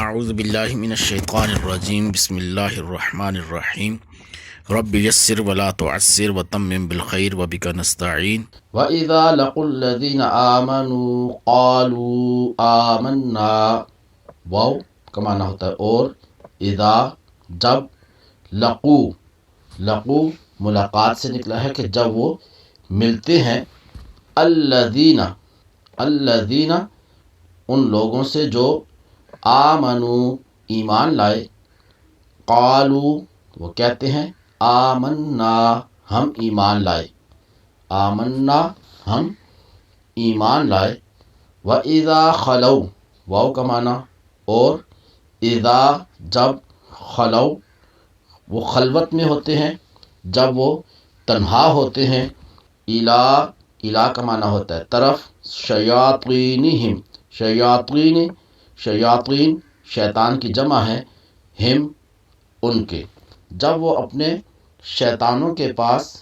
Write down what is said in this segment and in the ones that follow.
اعوذ باللہ من الشیطان الرجیم بسم اللہ الرحمن الرحیم رب یسر ولا تعسر وتمم بالخیر وبک نستعین وَإِذَا لَقُوا الَّذِينَ آمَنُوا قَالُوا آمَنَّا واو کا معنی ہوتا ہے اور اذا جب لقو ملاقات سے نکلا ہے کہ جب وہ ملتے ہیں الذین ان لوگوں سے جو آمنوا ایمان لائے قالوا وہ کہتے ہیں آمنا ہم ایمان لائے آمنا ہم ایمان لائے وَإِذَا خَلَوْا واو کا معنی اور اذا جب خلو وہ خلوت میں ہوتے ہیں جب وہ تنہا ہوتے ہیں الا کا معنی ہوتا ہے طرف شیاطینہم شیاطین شیطان کی جمع ہے ہم ان کے جب وہ اپنے شیطانوں کے پاس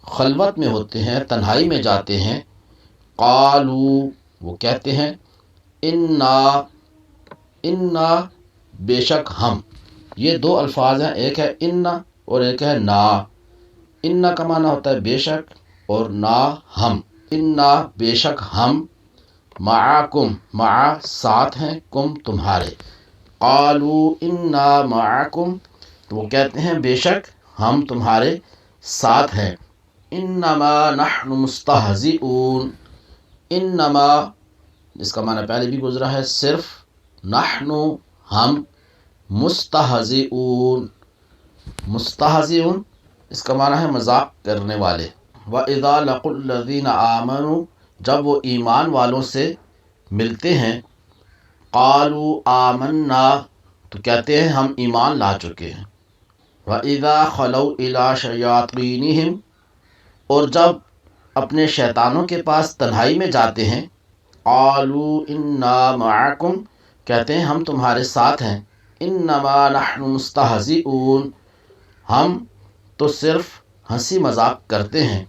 خلوت میں ہوتے ہیں تنہائی میں جاتے ہیں قالو وہ کہتے ہیں انا بے شک ہم یہ دو الفاظ ہیں ایک ہے انا اور ایک ہے نا انا کا معنی ہوتا ہے بے شک اور نا ہم انا بے شک ہم معکم مع ساتھ ہیں کم تمہارے قالو انا معکم تو وہ کہتے ہیں بے شک ہم تمہارے ساتھ ہیں انما نحن مستہزئون انما اس کا معنی پہلے بھی گزرا ہے صرف نحن ہم مستہزئون اس کا معنی ہے مذاق کرنے والے وَإِذَا لَقُوا الَّذِينَ آمَنُوا جب وہ ایمان والوں سے ملتے ہیں قالوا آمنا تو کہتے ہیں ہم ایمان لا چکے ہیں وَإِذَا خَلَوْا إِلَى شَيَاطِينِهِمْ اور جب اپنے شیطانوں کے پاس تنہائی میں جاتے ہیں قالوا انا معکم کہتے ہیں ہم تمہارے ساتھ ہیں انما نحن مستہزئون ہم تو صرف ہنسی مذاق کرتے ہیں